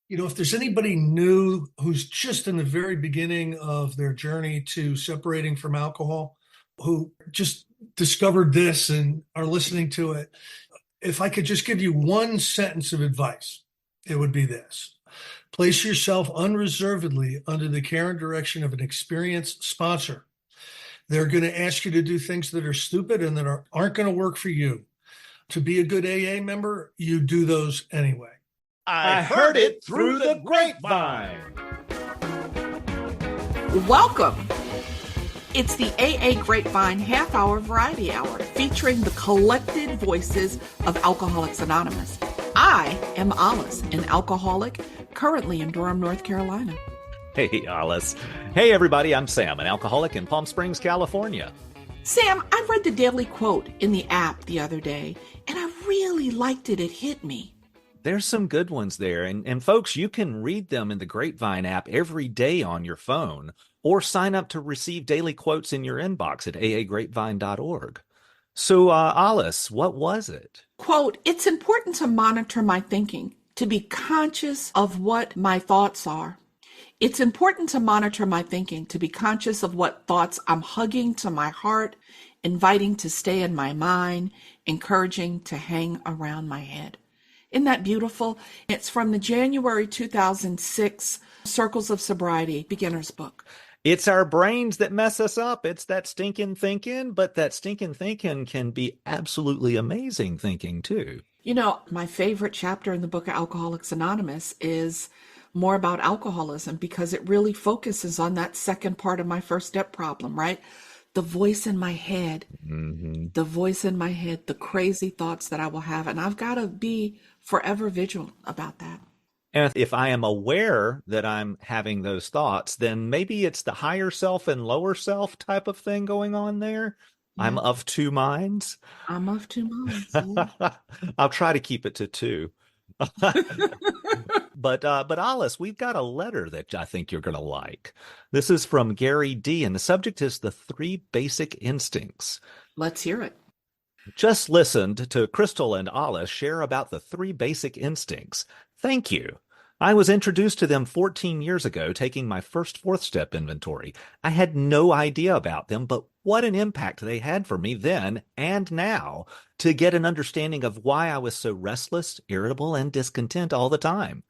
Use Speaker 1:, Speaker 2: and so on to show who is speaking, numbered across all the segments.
Speaker 1: If there's anybody new who's just in the very beginning of their journey to separating from alcohol, who just discovered this and are listening to it, if I could just give you one sentence of advice, it would be this. Place yourself unreservedly under the care and direction of an experienced sponsor. They're going to ask you to do things that are stupid and that aren't going to work for you. To be a good AA member, you do those anyway.
Speaker 2: I heard it through the grapevine.
Speaker 3: Welcome. It's the AA Grapevine half-hour variety hour featuring the collected voices of Alcoholics Anonymous. I am Olis, an alcoholic, currently in Durham, North Carolina.
Speaker 2: Hey, Olis. Hey, everybody, I'm Sam, an alcoholic in Palm Springs, California.
Speaker 3: Sam, I read the daily quote in the app the other day, and I really liked it. It hit me.
Speaker 2: There's some good ones there. And folks, you can read them in the Grapevine app every day on your phone, or sign up to receive daily quotes in your inbox at aagrapevine.org. So, Olis, what was it?
Speaker 3: Quote, it's important to monitor my thinking, to be conscious of what my thoughts are. It's important to monitor my thinking, to be conscious of what thoughts I'm hugging to my heart, inviting to stay in my mind, encouraging to hang around my head. Isn't that beautiful? It's from the January 2006 Circles of Sobriety beginner's book.
Speaker 2: It's our brains that mess us up. It's that stinking thinking, but that stinking thinking can be absolutely amazing thinking too.
Speaker 3: You know, my favorite chapter in the book of Alcoholics Anonymous is more about alcoholism because it really focuses on that second part of my first step problem, right? The voice in my head, the voice in my head, the crazy thoughts that I will have. And I've got to be forever vigilant about that.
Speaker 2: And if I am aware that I'm having those thoughts, then maybe it's the higher self and lower self type of thing going on there. Yeah. I'm of two minds.
Speaker 3: I'm of two minds. Yeah.
Speaker 2: I'll try to keep it to two. But Alice, we've got a letter that I think you're going to like. This is from Gary D, and the subject is the 3 basic instincts.
Speaker 3: Let's hear it.
Speaker 2: Just listened to Crystal and Alice share about the 3 basic instincts. Thank you. I was introduced to them 14 years ago, taking my first 4th step inventory. I had no idea about them, but what an impact they had for me then and now to get an understanding of why I was so restless, irritable, and discontent all the time.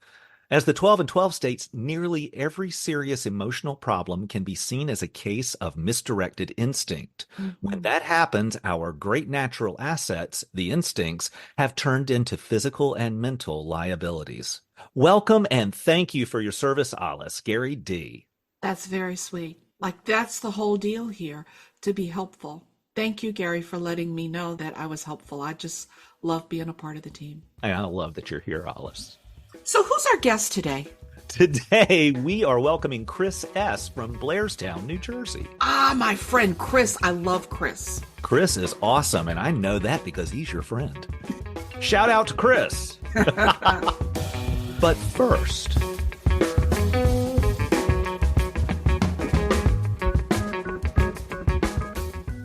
Speaker 2: As the 12 and 12 states, nearly every serious emotional problem can be seen as a case of misdirected instinct. When that happens, our great natural assets, the instincts, have turned into physical and mental liabilities. Welcome and thank you for your service, Alice. Gary D.
Speaker 3: That's very sweet. Like, that's the whole deal here, to be helpful. Thank you, Gary, for letting me know that I was helpful. I just love being a part of the team.
Speaker 2: I love that you're here, Alice.
Speaker 3: So who's our guest today?
Speaker 2: Today, we are welcoming Chris S. from Blairstown, New Jersey.
Speaker 3: My friend Chris. I love Chris.
Speaker 2: Chris is awesome, and I know that because he's your friend. Shout out to Chris. But first,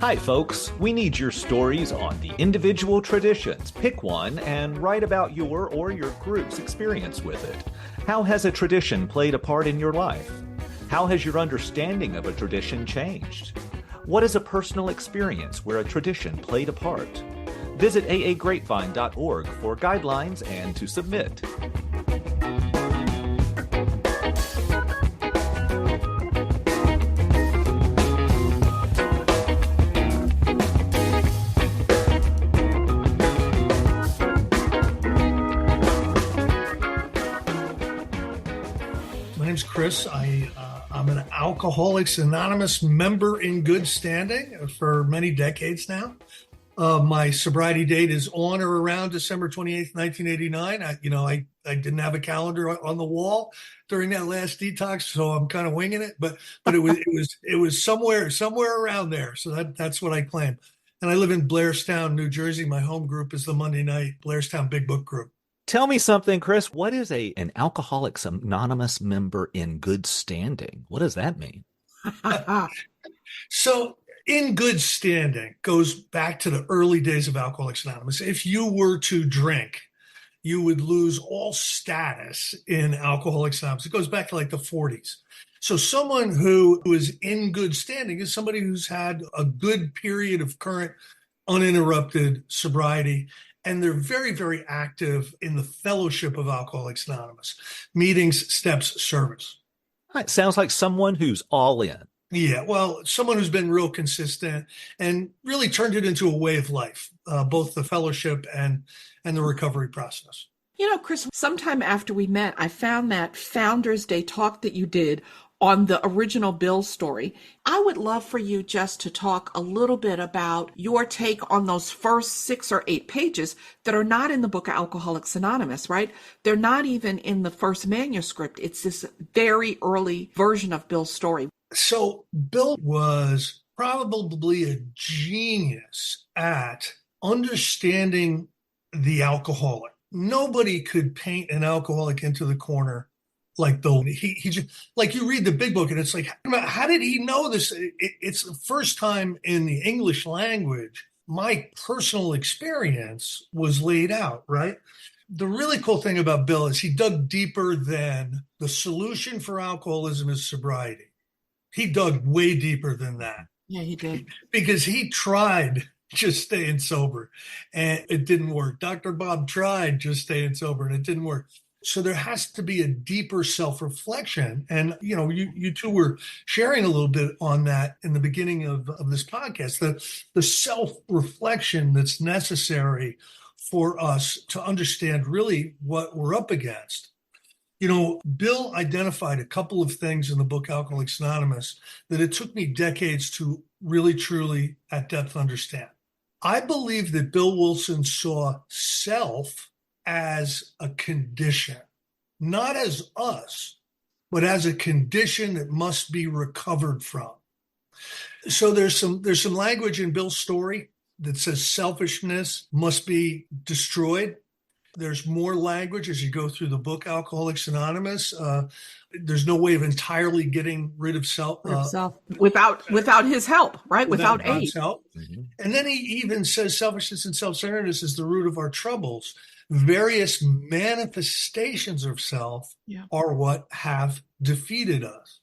Speaker 2: hi, folks. We need your stories on the individual traditions. Pick one and write about your or your group's experience with it. How has a tradition played a part in your life? How has your understanding of a tradition changed? What is a personal experience where a tradition played a part? Visit aagrapevine.org for guidelines and to submit.
Speaker 1: My name's Chris. I'm an Alcoholics Anonymous member in good standing for many decades now. My sobriety date is on or around December 28th, 1989. I didn't have a calendar on the wall during that last detox, so I'm kind of winging it. But it was somewhere around there. So that's what I claim. And I live in Blairstown, New Jersey. My home group is the Monday night Blairstown Big Book Group.
Speaker 2: Tell me something, Chris. What is an Alcoholics Anonymous member in good standing? What does that mean?
Speaker 1: So in good standing goes back to the early days of Alcoholics Anonymous. If you were to drink, you would lose all status in Alcoholics Anonymous. It goes back to like the 40s. So someone who is in good standing is somebody who's had a good period of current uninterrupted sobriety. And they're very, very active in the fellowship of Alcoholics Anonymous, meetings, steps, service.
Speaker 2: It sounds like someone who's all in.
Speaker 1: Yeah, well, someone who's been real consistent and really turned it into a way of life, both the fellowship and the recovery process.
Speaker 3: You know, Chris, sometime after we met, I found that Founders Day talk that you did on the original Bill story. I would love for you just to talk a little bit about your take on those first 6 or 8 pages that are not in the book Alcoholics Anonymous, right? They're not even in the first manuscript. It's this very early version of Bill's story.
Speaker 1: So Bill was probably a genius at understanding the alcoholic. Nobody could paint an alcoholic into the corner like Bill. He just, like, you read the big book and it's like, how did he know this? It's the first time in the English language my personal experience was laid out, right? The really cool thing about Bill is he dug deeper than the solution for alcoholism is sobriety. He dug way deeper than that.
Speaker 3: Yeah, he did.
Speaker 1: Because he tried just staying sober and it didn't work. Dr. Bob tried just staying sober and it didn't work. So there has to be a deeper self-reflection. And, you know, you two were sharing a little bit on that in the beginning of this podcast, the self-reflection that's necessary for us to understand really what we're up against. You know, Bill identified a couple of things in the book Alcoholics Anonymous that it took me decades to really, truly at depth understand. I believe that Bill Wilson saw self as a condition, not as us, but as a condition that must be recovered from. So there's some language in Bill's story that says selfishness must be destroyed. There's more language as you go through the book Alcoholics Anonymous. There's no way of entirely getting rid of self
Speaker 3: without his help, right? Without aid.
Speaker 1: Help. Mm-hmm. And then he even says selfishness and self-centeredness is the root of our troubles. Various manifestations of self are what have defeated us.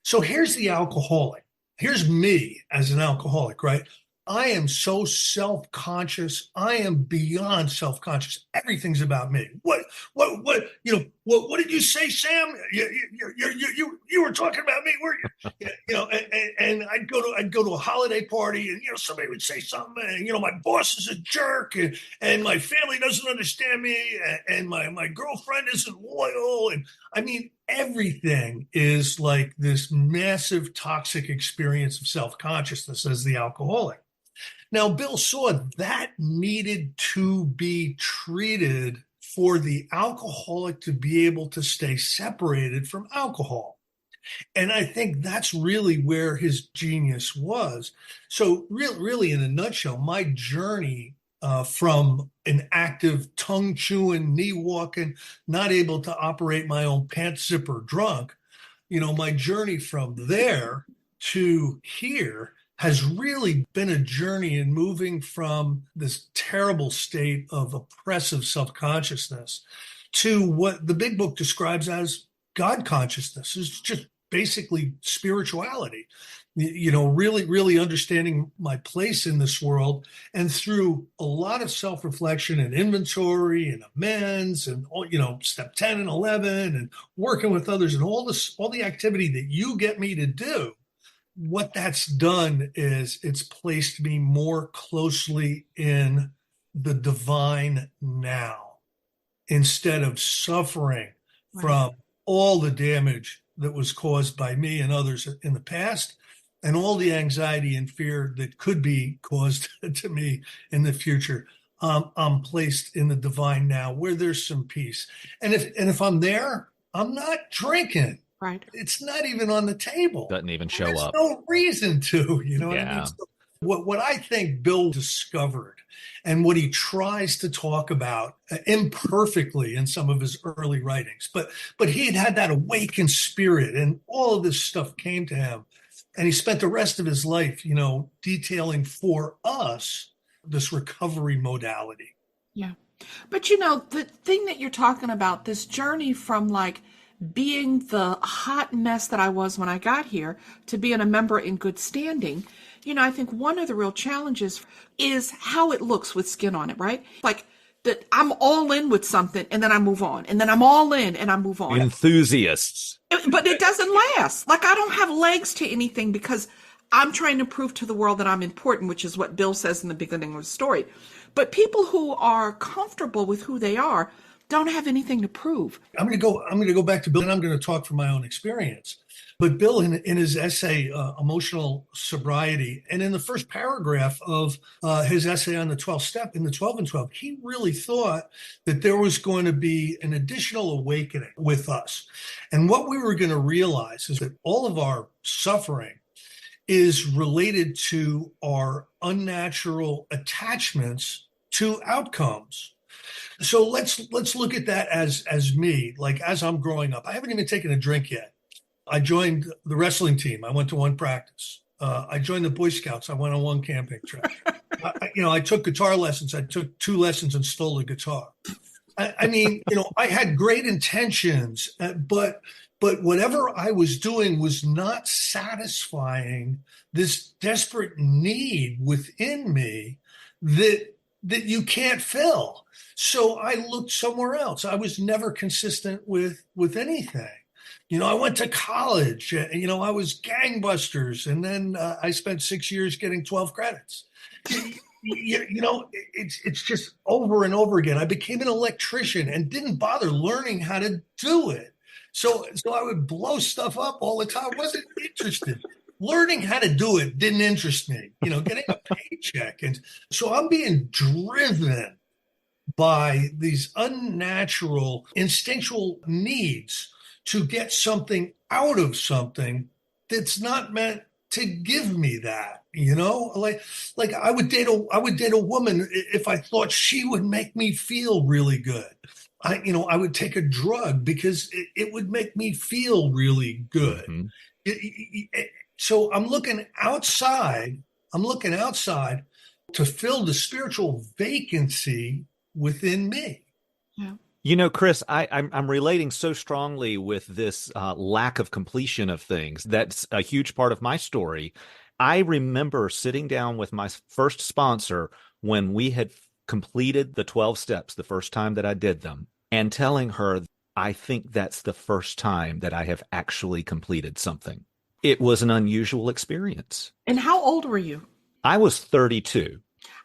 Speaker 1: So here's the alcoholic. Here's me as an alcoholic, right? I am so self-conscious. I am beyond self-conscious. Everything's about me. What did you say, Sam? You were talking about me, weren't you? And I'd go to a holiday party, and somebody would say something, and my boss is a jerk, and my family doesn't understand me, and my girlfriend isn't loyal, and I mean everything is like this massive toxic experience of self-consciousness as the alcoholic. Now, Bill saw that needed to be treated for the alcoholic to be able to stay separated from alcohol. And I think that's really where his genius was. So really, in a nutshell, my journey from an active tongue-chewing, knee-walking, not able to operate my own pants zipper drunk, my journey from there to here has really been a journey in moving from this terrible state of oppressive self-consciousness to what the big book describes as God consciousness. It's just basically spirituality, really understanding my place in this world. And through a lot of self-reflection and inventory and amends and, step 10 and 11 and working with others and all the activity that you get me to do, what that's done is it's placed me more closely in the divine now instead of suffering from all the damage that was caused by me and others in the past and all the anxiety and fear that could be caused to me in the future. I'm placed in the divine now where there's some peace. And if I'm there, I'm not drinking.
Speaker 3: Right.
Speaker 1: It's not even on the table.
Speaker 2: Doesn't even show
Speaker 1: There's
Speaker 2: up.
Speaker 1: no reason to, what I
Speaker 2: Yeah.
Speaker 1: mean? So what I think Bill discovered and what he tries to talk about imperfectly in some of his early writings, but he had that awakened spirit and all of this stuff came to him. And he spent the rest of his life, detailing for us this recovery modality.
Speaker 3: Yeah. But the thing that you're talking about, this journey from like being the hot mess that I was when I got here to being a member in good standing, I think one of the real challenges is how it looks with skin on it, right? Like that I'm all in with something and then I move on, and then I'm all in and I move on.
Speaker 2: Enthusiasts.
Speaker 3: But it doesn't last. Like I don't have legs to anything because I'm trying to prove to the world that I'm important, which is what Bill says in the beginning of the story. But people who are comfortable with who they are don't have anything to prove.
Speaker 1: I'm going to go back to Bill, and I'm going to talk from my own experience. But Bill, in his essay, Emotional Sobriety, and in the first paragraph of his essay on the 12 step, in the 12 and 12, he really thought that there was going to be an additional awakening with us. And what we were going to realize is that all of our suffering is related to our unnatural attachments to outcomes. So let's look at that as me, like as I'm growing up. I haven't even taken a drink yet. I joined the wrestling team. I went to one practice. I joined the Boy Scouts. I went on one camping trip. I took guitar lessons. I took 2 lessons and stole a guitar. I mean, I had great intentions, but whatever I was doing was not satisfying this desperate need within me that you can't fill. So I looked somewhere else. I was never consistent with anything. I went to college, I was gangbusters, and then I spent 6 years getting 12 credits. It's just over and over again. I became an electrician and didn't bother learning how to do it. So I would blow stuff up all the time. I wasn't interested. Learning how to do it didn't interest me, getting a paycheck. And so I'm being driven by these unnatural instinctual needs to get something out of something that's not meant to give me that, like I would date a woman if I thought she would make me feel really good. I would take a drug because it would make me feel really good. Mm-hmm. So I'm looking outside to fill the spiritual vacancy within me.
Speaker 3: Yeah.
Speaker 2: Chris, I'm relating so strongly with this lack of completion of things. That's a huge part of my story. I remember sitting down with my first sponsor when we had completed the 12 steps the first time that I did them, and telling her, I think that's the first time that I have actually completed something. It was an unusual experience.
Speaker 3: And how old were you?
Speaker 2: I was 32.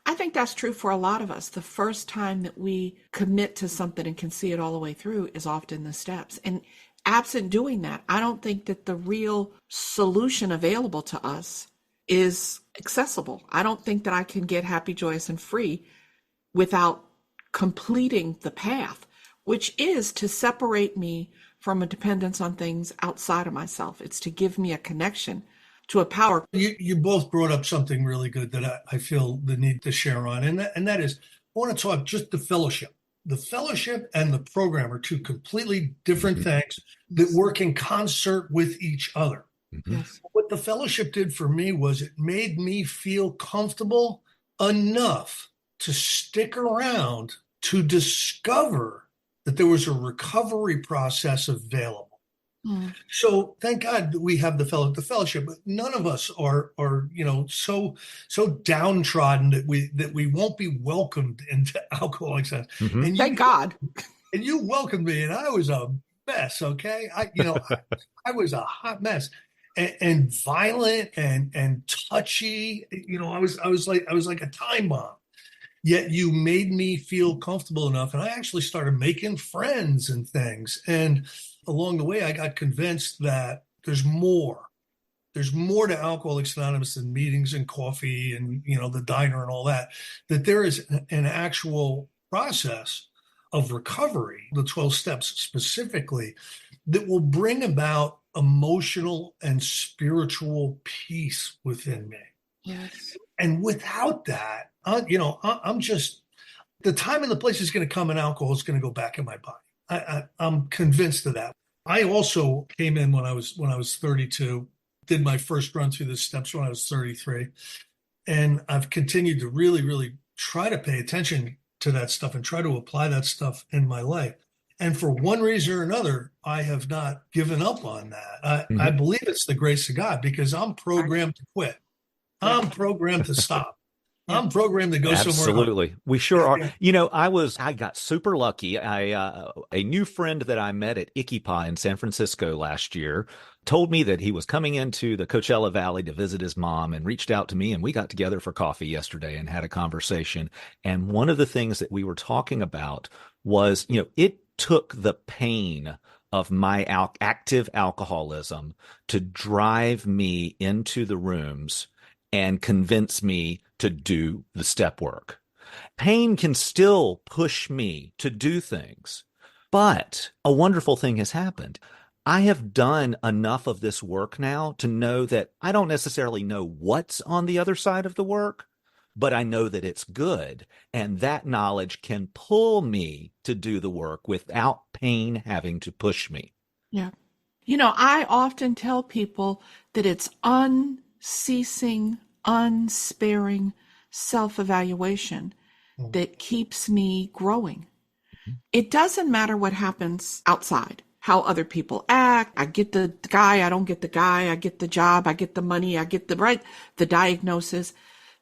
Speaker 3: I think that's true for a lot of us. The first time that we commit to something and can see it all the way through is often the steps. And absent doing that, I don't think that the real solution available to us is accessible. I don't think that I can get happy, joyous, and free without completing the path, which is to separate me from a dependence on things outside of myself. It's to give me a connection to a power.
Speaker 1: You both brought up something really good that I feel the need to share on, and that is, I want to talk just the fellowship. The fellowship and the program are 2 completely different mm-hmm. things that work in concert with each other.
Speaker 2: Mm-hmm.
Speaker 3: Yes.
Speaker 1: What the fellowship did for me was it made me feel comfortable enough to stick around to discover that there was a recovery process available. Mm. So thank God that we have the fellowship, but none of us are so downtrodden that we won't be welcomed into Alcoholics Anonymous.
Speaker 3: Mm-hmm. And thank God.
Speaker 1: And you welcomed me, and I was a mess. Okay, I was a hot mess, and violent and touchy. I was like a time bomb. Yet you made me feel comfortable enough, and I actually started making friends and things. And along the way, I got convinced that there's more. There's more to Alcoholics Anonymous than meetings and coffee and the diner and all that. That there is an actual process of recovery, the 12 steps specifically, that will bring about emotional and spiritual peace within me.
Speaker 3: Yes.
Speaker 1: And without that, I'm just, the time and the place is going to come and alcohol is going to go back in my body. I'm convinced of that. I also came in when I was 32, did my first run through the steps when I was 33. And I've continued to really, really try to pay attention to that stuff and try to apply that stuff in my life. And for one reason or another, I have not given up on that. I
Speaker 2: Mhm.
Speaker 1: believe it's the grace of God because I'm programmed to quit.
Speaker 3: Yeah.
Speaker 1: I'm programmed to stop.
Speaker 3: Yeah.
Speaker 1: I'm programmed to go somewhere else.
Speaker 2: Absolutely. We sure are.
Speaker 1: Yeah.
Speaker 2: I got super lucky. A new friend that I met at Ikipa in San Francisco last year told me that he was coming into the Coachella Valley to visit his mom and reached out to me, and we got together for coffee yesterday and had a conversation. And one of the things that we were talking about was, it took the pain of my active alcoholism to drive me into the rooms and convince me to do the step work. Pain can still push me to do things, but a wonderful thing has happened. I have done enough of this work now to know that I don't necessarily know what's on the other side of the work, but I know that it's good. And that knowledge can pull me to do the work without pain having to push me.
Speaker 3: Yeah. I often tell people that it's unceasing, unsparing self-evaluation that keeps me growing. It doesn't matter what happens outside, how other people act. I get the guy, I don't get the guy, I get the job, I get the money, I get the diagnosis.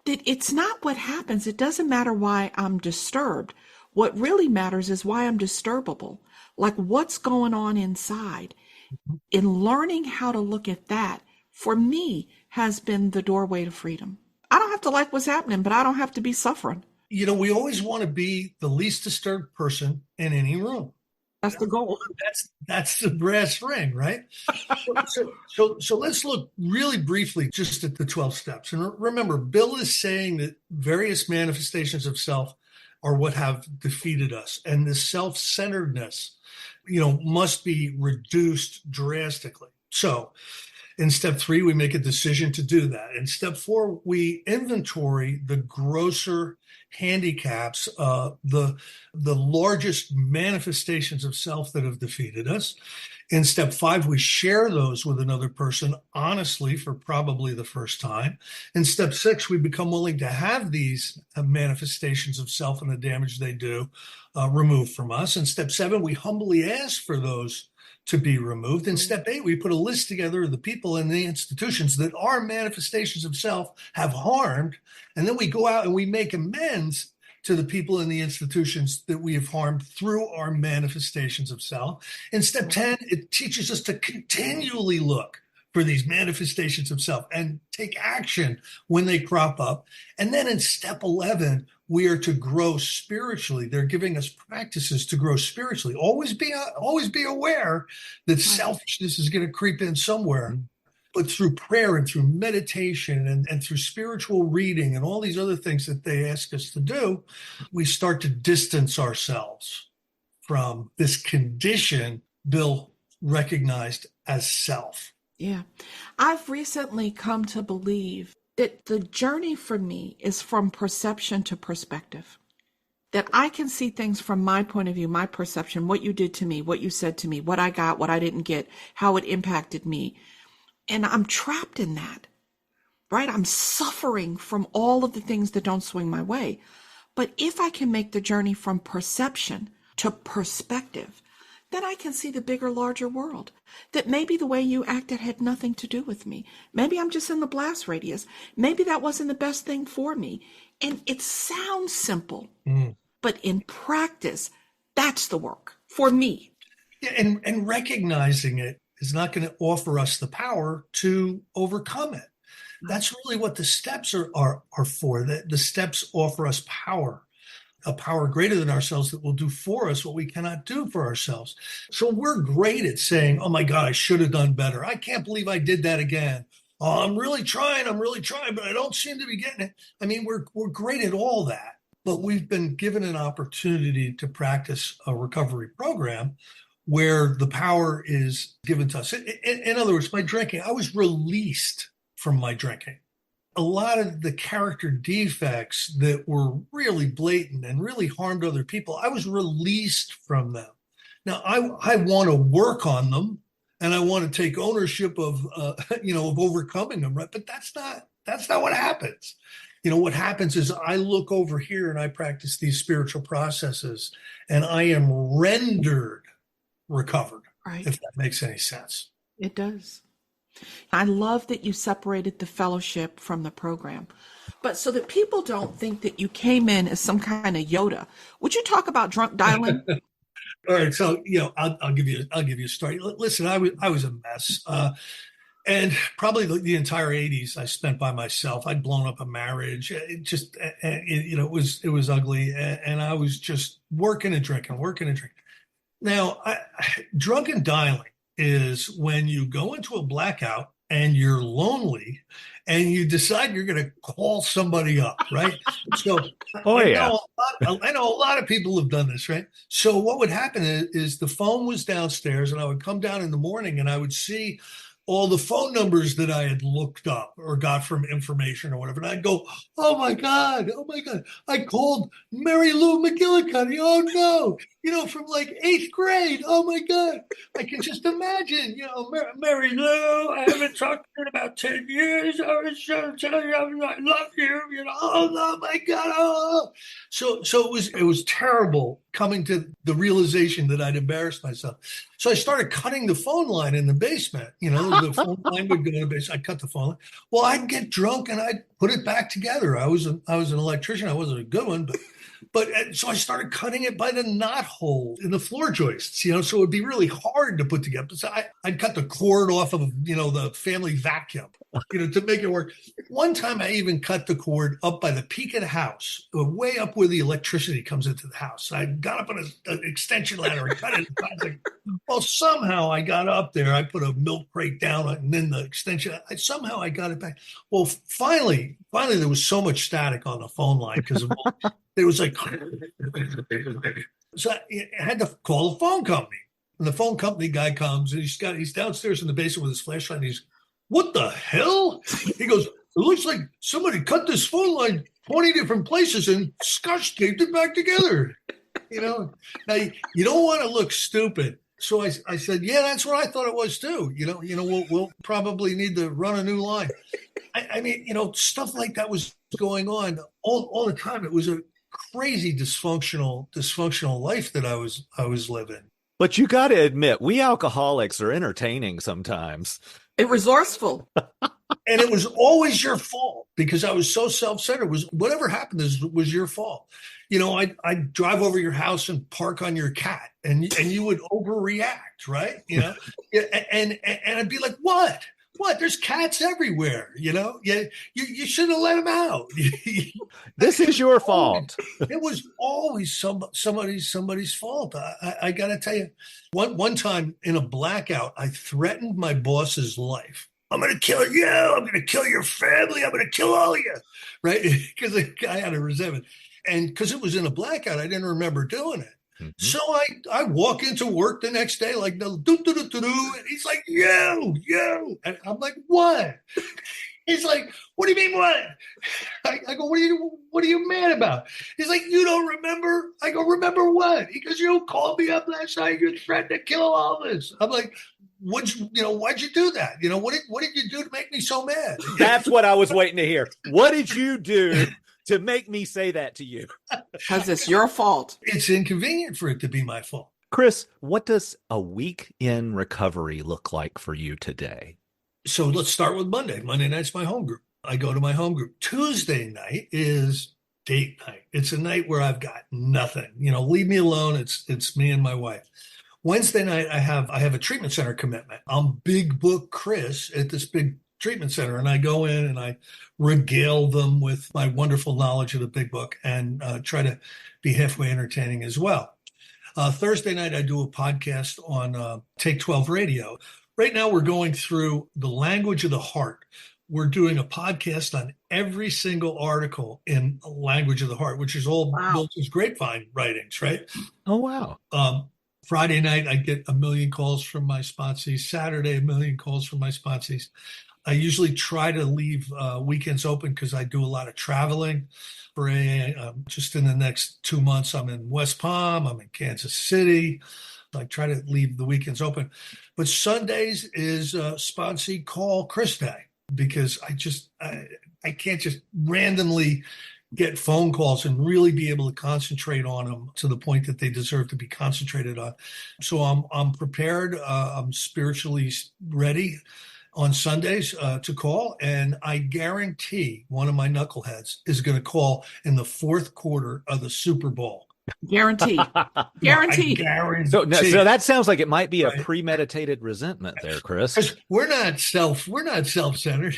Speaker 3: That it's not what happens. It doesn't matter why I'm disturbed. What really matters is why I'm disturbable. Like what's going on inside. In learning how to look at that, for me, has been the doorway to freedom. I don't have to like what's happening, but I don't have to be suffering.
Speaker 1: We always want to be the least disturbed person in any room.
Speaker 3: That's the goal.
Speaker 1: That's the brass ring, right? So let's look really briefly just at the 12 steps. And remember, Bill is saying that various manifestations of self are what have defeated us. And this self-centeredness, must be reduced drastically. So in step 3, we make a decision to do that. In step 4, we inventory the grosser handicaps, the largest manifestations of self that have defeated us. In step 5, we share those with another person honestly for probably the first time. In step 6, we become willing to have these manifestations of self and the damage they do removed from us. In step 7, we humbly ask for those to be removed. In step 8, we put a list together of the people and the institutions that our manifestations of self have harmed. And then we go out and we make amends to the people and the institutions that we have harmed through our manifestations of self. In step 10, it teaches us to continually look for these manifestations of self and take action when they crop up. And then in step 11, we are to grow spiritually. They're giving us practices to grow spiritually. Always be aware that selfishness is going to creep in somewhere. But through prayer and through meditation and through spiritual reading and all these other things that they ask us to do, we start to distance ourselves from this condition Bill recognized as self.
Speaker 3: Yeah. I've recently come to believe that the journey for me is from perception to perspective. That I can see things from my point of view, my perception, what you did to me, what you said to me, what I got, what I didn't get, how it impacted me. And I'm trapped in that, right? I'm suffering from all of the things that don't swing my way. But if I can make the journey from perception to perspective, then I can see the bigger, larger world. That maybe the way you acted had nothing to do with me. Maybe I'm just in the blast radius. Maybe that wasn't the best thing for me. And it sounds simple, but in practice, that's the work for me.
Speaker 1: Yeah, and recognizing it is not going to offer us the power to overcome it. That's really what the steps are for. The steps offer us power, a power greater than ourselves that will do for us what we cannot do for ourselves. So we're great at saying, oh my God, I should have done better. I can't believe I did that again. Oh, I'm really trying, but I don't seem to be getting it. I mean, we're great at all that, but we've been given an opportunity to practice a recovery program where the power is given to us. In other words, my drinking, I was released from my drinking. A lot of the character defects that were really blatant and really harmed other people, I was released from them. Now, I want to work on them and I want to take ownership of overcoming them, right? But that's not what happens. What happens is I look over here and I practice these spiritual processes and I am rendered recovered,
Speaker 3: Right.
Speaker 1: if that makes any sense.
Speaker 3: It does. I love that you separated the fellowship from the program. But so that people don't think that you came in as some kind of Yoda, would you talk about drunk dialing?
Speaker 1: All right, so I'll give you a story. Listen, I was a mess, and probably the entire '80s I spent by myself. I'd blown up a marriage. It was ugly, and I was just working and drinking, working and drinking. Now, drunken dialing is when you go into a blackout and you're lonely and you decide you're going to call somebody up, right? So I know a lot of people have done this, right? So what would happen is the phone was downstairs and I would come down in the morning and I would see all the phone numbers that I had looked up or got from information or whatever. And I'd go, oh my God, I called Mary Lou McGillicuddy. Oh no, from like 8th grade. Oh my God. I can just imagine, Mary Lou, I haven't talked to her in about 10 years. I was trying to tell you I love you, oh no, my God. Oh. So it was terrible coming to the realization that I'd embarrassed myself. So I started cutting the phone line in the basement. The phone line would go in the basement. I'd cut the phone line. Well, I'd get drunk and I'd put it back together. I was an electrician. I wasn't a good one, but so I started cutting it by the knot hole in the floor joists, so it would be really hard to put together. So I'd cut the cord off of, the family vacuum, to make it work. One time I even cut the cord up by the peak of the house, way up where the electricity comes into the house. I got up on an extension ladder and cut it. Well, somehow I got up there. I put a milk crate down and then the extension. Somehow I got it back. Well, finally, there was so much static on the phone line because of there was like, so I had to call the phone company. And the phone company guy comes and he's downstairs in the basement with his flashlight. And he's, what the hell? He goes, it looks like somebody cut this phone line 20 different places and scotch taped it back together. Now you don't want to look stupid. So I said, yeah, that's what I thought it was too. We'll probably need to run a new line. I mean, stuff like that was going on all the time. It was a crazy dysfunctional life that I was living.
Speaker 2: But you got to admit, we alcoholics are entertaining sometimes.
Speaker 3: And resourceful.
Speaker 1: And it was always your fault because I was so self-centered. Whatever happened was your fault. I'd drive over your house and park on your cat and you would overreact, right? And I'd be like, what? There's cats everywhere, you shouldn't have let them out.
Speaker 2: This is your fault.
Speaker 1: It was always somebody's fault. I got to tell you, one time in a blackout, I threatened my boss's life. I'm going to kill you. I'm going to kill your family. I'm going to kill all of you, right? Because the guy had a resentment. And because it was in a blackout, I didn't remember doing it. Mm-hmm. So I walk into work the next day like, and he's like, yo. And I'm like, what? He's like, what do you mean what? I go, what are you mad about? He's like, you don't remember? I go, remember what? He goes, you called me up last night. You threatened to kill all this. I'm like, why'd you do that? What did you do to make me so mad?
Speaker 2: That's what I was waiting to hear. What did you do to make me say that to you?
Speaker 3: Because it's your fault.
Speaker 1: It's inconvenient for it to be my fault.
Speaker 2: Chris, what does a week in recovery look like for you today?
Speaker 1: So let's start with Monday. Monday night's my home group. I go to my home group. Tuesday night is date night. It's a night where I've got nothing. Leave me alone. It's me and my wife. Wednesday night, I have a treatment center commitment. I'm Big Book Chris at this big treatment center, and I go in and I regale them with my wonderful knowledge of the big book and try to be halfway entertaining as well. Thursday night, I do a podcast on Take 12 Radio. Right now, we're going through the language of the heart. We're doing a podcast on every single article in Language of the Heart, which is all built as Grapevine writings, right?
Speaker 2: Oh, wow.
Speaker 1: Friday night, I get a million calls from my sponsees. Saturday, a million calls from my sponsees. I usually try to leave weekends open because I do a lot of traveling. For just in the next 2 months, I'm in West Palm, I'm in Kansas City. I try to leave the weekends open. But Sundays is sponsee call Chris Day. because I can't just randomly get phone calls and really be able to concentrate on them to the point that they deserve to be concentrated on. So I'm prepared. I'm spiritually ready on Sundays to call, and I guarantee one of my knuckleheads is going to call in the fourth quarter of the Super Bowl.
Speaker 3: Guaranteed. Guaranteed.
Speaker 1: I guarantee.
Speaker 2: So that sounds like it might be a
Speaker 1: Right.
Speaker 2: premeditated resentment there, Chris.
Speaker 1: Because we're not self-centered.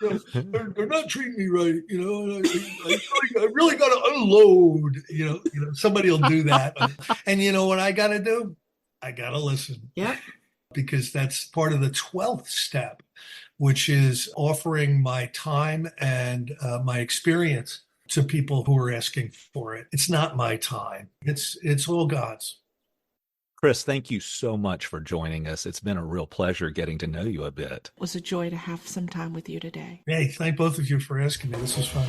Speaker 1: They're not treating me right. I really got to unload. Somebody will do that, and you know what I got to do? I got to listen.
Speaker 3: Yeah.
Speaker 1: Because that's part of the 12th step, which is offering my time and my experience to people who are asking for it. It's not my time. It's all God's.
Speaker 2: Chris, thank you so much for joining us. It's been a real pleasure getting to know you a bit.
Speaker 3: It was a joy to have some time with you today.
Speaker 1: Hey, thank both of you for asking me. This was fun.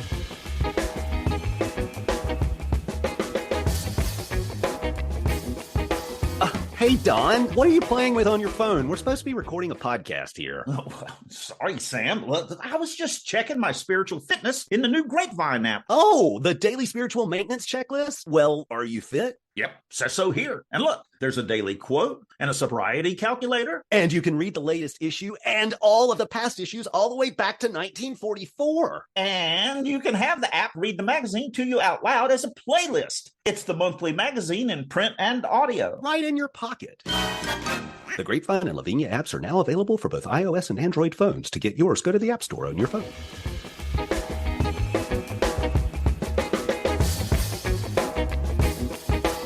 Speaker 4: Hey, Don, what are you playing with on your phone? We're supposed to be recording a podcast here.
Speaker 5: Oh, well, sorry, Sam. Look, I was just checking my spiritual fitness in the new Grapevine app.
Speaker 4: Oh, the daily spiritual maintenance checklist? Well, are you fit?
Speaker 5: Yep, says so here. And look, there's a daily quote and a sobriety calculator.
Speaker 4: And you can read the latest issue and all of the past issues all the way back to 1944.
Speaker 5: And you can have the app read the magazine to you out loud as a playlist. It's the monthly magazine in print and audio.
Speaker 4: Right in your pocket. The Grapevine and Lavinia apps are now available for both iOS and Android phones. To get yours, go to the App Store on your phone.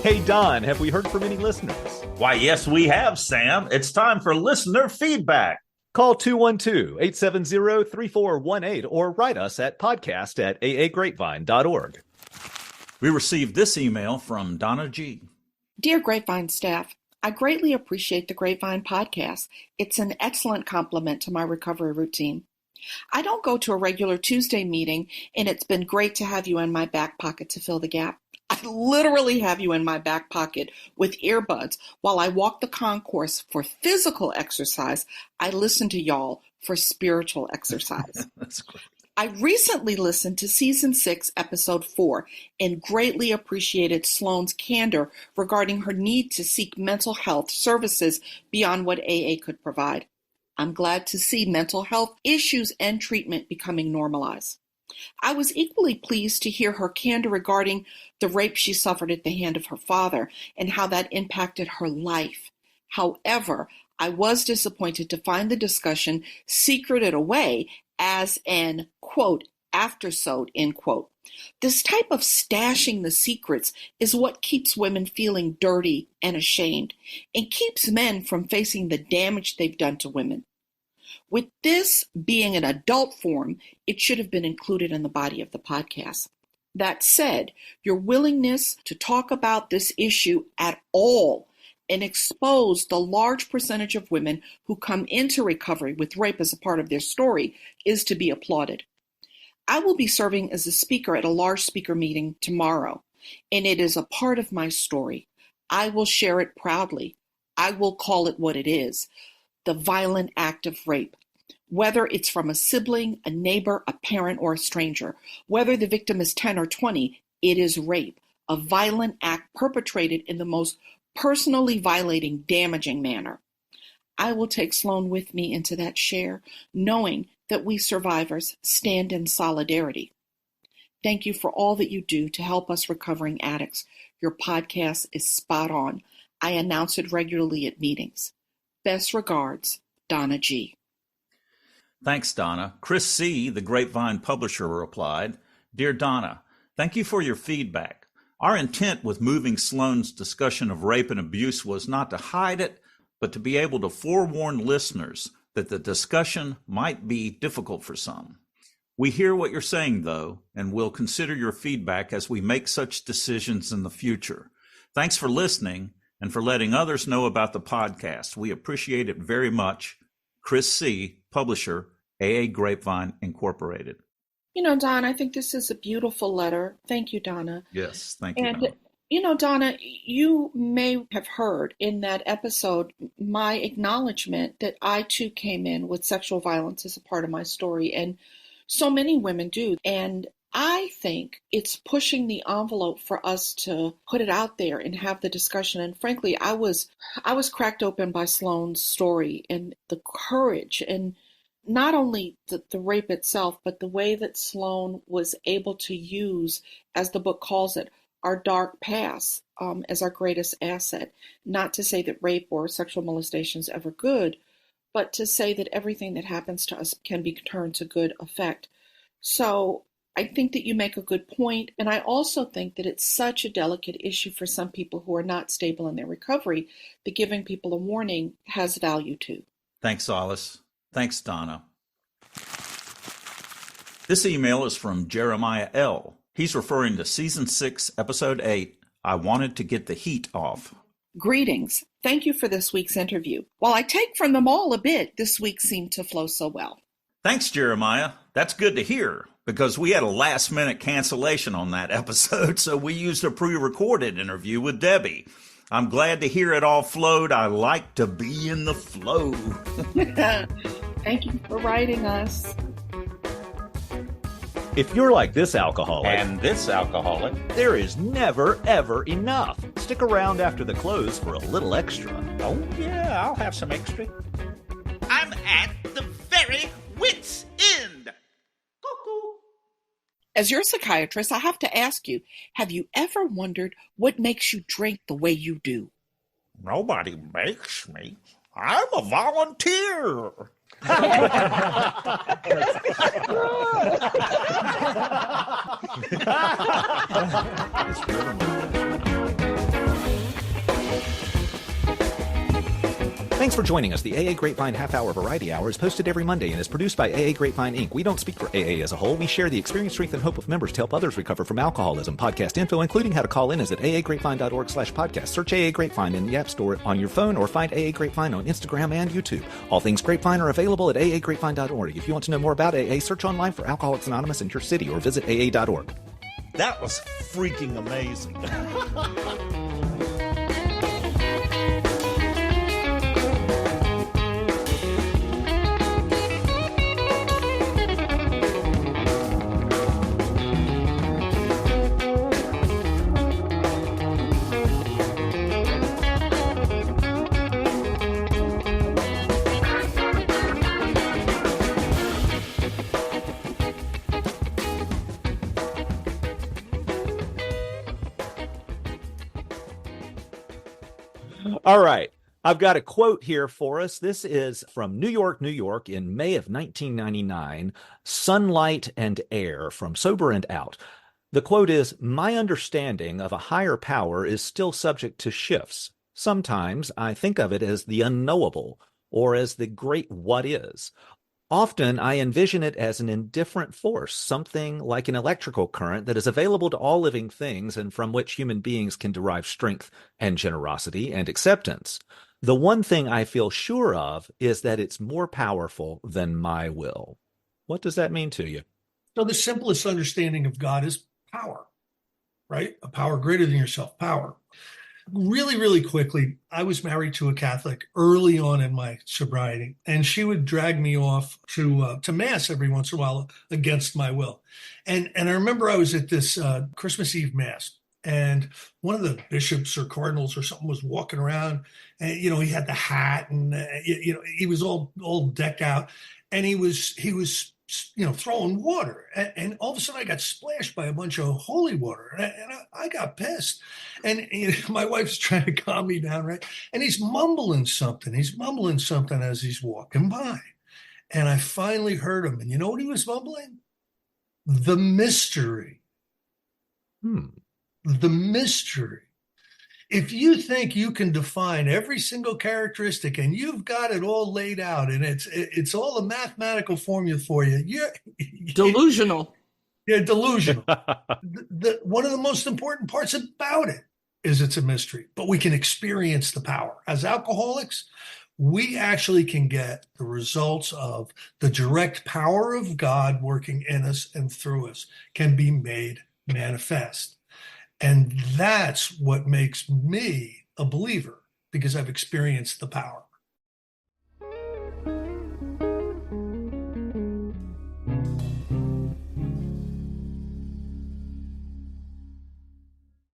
Speaker 2: Hey, Don, have we heard from any listeners?
Speaker 5: Why, yes, we have, Sam. It's time for listener feedback.
Speaker 2: Call 212-870-3418 or write us at podcast@aagrapevine.org.
Speaker 6: We received this email from Donna G.
Speaker 3: Dear Grapevine staff, I greatly appreciate the Grapevine podcast. It's an excellent complement to my recovery routine. I don't go to a regular Tuesday meeting, and it's been great to have you in my back pocket to fill the gap. I literally have you in my back pocket with earbuds while I walk the concourse for physical exercise. I listen to y'all for spiritual exercise.
Speaker 6: That's great.
Speaker 3: I recently listened to Season 6, Episode 4, and greatly appreciated Sloane's candor regarding her need to seek mental health services beyond what AA could provide. I'm glad to see mental health issues and treatment becoming normalized. I was equally pleased to hear her candor regarding the rape she suffered at the hand of her father and how that impacted her life. However, I was disappointed to find the discussion secreted away as an, quote, aftersode, end quote. This type of stashing the secrets is what keeps women feeling dirty and ashamed and keeps men from facing the damage they've done to women. With this being an adult form, it should have been included in the body of the podcast. That said, your willingness to talk about this issue at all and expose the large percentage of women who come into recovery with rape as a part of their story is to be applauded. I will be serving as a speaker at a large speaker meeting tomorrow, and it is a part of my story. I will share it proudly. I will call it what it is. The violent act of rape, whether it's from a sibling, a neighbor, a parent, or a stranger, whether the victim is 10 or 20, it is rape, a violent act perpetrated in the most personally violating, damaging manner. I will take Sloane with me into that share, knowing that we survivors stand in solidarity. Thank you for all that you do to help us recovering addicts. Your podcast is spot on. I announce it regularly at meetings. Best regards, Donna G.
Speaker 6: Thanks, Donna. Chris C., the Grapevine publisher, replied, Dear Donna, thank you for your feedback. Our intent with moving Sloane's discussion of rape and abuse was not to hide it, but to be able to forewarn listeners that the discussion might be difficult for some. We hear what you're saying, though, and we'll consider your feedback as we make such decisions in the future. Thanks for listening and for letting others know about the podcast. We appreciate it very much. Chris C., publisher, AA Grapevine Incorporated.
Speaker 3: You know, Don, I think this is a beautiful letter. Thank you, Donna.
Speaker 6: Yes, thank you,
Speaker 3: And
Speaker 6: Donna.
Speaker 3: You know, Donna, you may have heard in that episode my acknowledgement that I too came in with sexual violence as a part of my story, and so many women do. And I think it's pushing the envelope for us to put it out there and have the discussion. And frankly, I was cracked open by Sloane's story and the courage and not only the rape itself, but the way that Sloane was able to use, as the book calls it, our dark past as our greatest asset. Not to say that rape or sexual molestation is ever good, but to say that everything that happens to us can be turned to good effect. So I think that you make a good point, and I also think that it's such a delicate issue for some people who are not stable in their recovery that giving people a warning has value too.
Speaker 6: Thanks, Olis. Thanks, Donna. This email is from Jeremiah L. He's referring to Season 6, Episode 8, I Wanted to Get the Heat Off.
Speaker 3: Greetings. Thank you for this week's interview. While I take from them all a bit, this week seemed to flow so well.
Speaker 6: Thanks, Jeremiah. That's good to hear, because we had a last-minute cancellation on that episode, so we used a pre-recorded interview with Debbie. I'm glad to hear it all flowed. I like to be in the flow.
Speaker 3: Thank you for writing us.
Speaker 2: If you're like this alcoholic,
Speaker 5: And this alcoholic.
Speaker 2: there is never, ever enough. Stick around after the close for a little extra.
Speaker 5: Oh, yeah, I'll have some extra.
Speaker 7: I'm at the very wit's end. Cuckoo.
Speaker 3: As your psychiatrist, I have to ask you, have you ever wondered what makes you drink the way you do?
Speaker 5: Nobody makes me. I'm a volunteer.
Speaker 2: Thanks for joining us. The AA Grapevine Half-Hour Variety Hour is posted every Monday and is produced by AA Grapevine, Inc. We don't speak for AA as a whole. We share the experience, strength, and hope of members to help others recover from alcoholism. Podcast info, including how to call in, is at aagrapevine.org/podcast. Search AA Grapevine in the App Store on your phone or find AA Grapevine on Instagram and YouTube. All things Grapevine are available at aagrapevine.org. If you want to know more about AA, search online for Alcoholics Anonymous in your city or visit aa.org.
Speaker 5: That was freaking amazing.
Speaker 2: All right. I've got a quote here for us. This is from New York, New York in May of 1999, Sunlight and Air from Sober and Out. The quote is, "My understanding of a higher power is still subject to shifts. Sometimes I think of it as the unknowable or as the great what is. Often I envision it as an indifferent force, something like an electrical current that is available to all living things and from which human beings can derive strength and generosity and acceptance. The one thing I feel sure of is that it's more powerful than my will." What does that mean to you?
Speaker 1: So the simplest understanding of God is power, right? A power greater than yourself, power. Really, really quickly, I was married to a Catholic early on in my sobriety, and she would drag me off to Mass every once in a while against my will. And I remember I was at this Christmas Eve Mass, and one of the bishops or cardinals or something was walking around, and he had the hat, and he was all decked out, and he was throwing water, and all of a sudden I got splashed by a bunch of holy water, and I got pissed. And my wife's trying to calm me down, right? And he's mumbling something as he's walking by. And I finally heard him, and you know what he was mumbling? The mystery. The mystery. If you think you can define every single characteristic and you've got it all laid out and it's all a mathematical formula for you, you're
Speaker 3: Delusional.
Speaker 1: You're delusional. One of the most important parts about it is it's a mystery, but we can experience the power. As alcoholics, we actually can get the results of the direct power of God working in us and through us can be made manifest. And that's what makes me a believer, because I've experienced the power.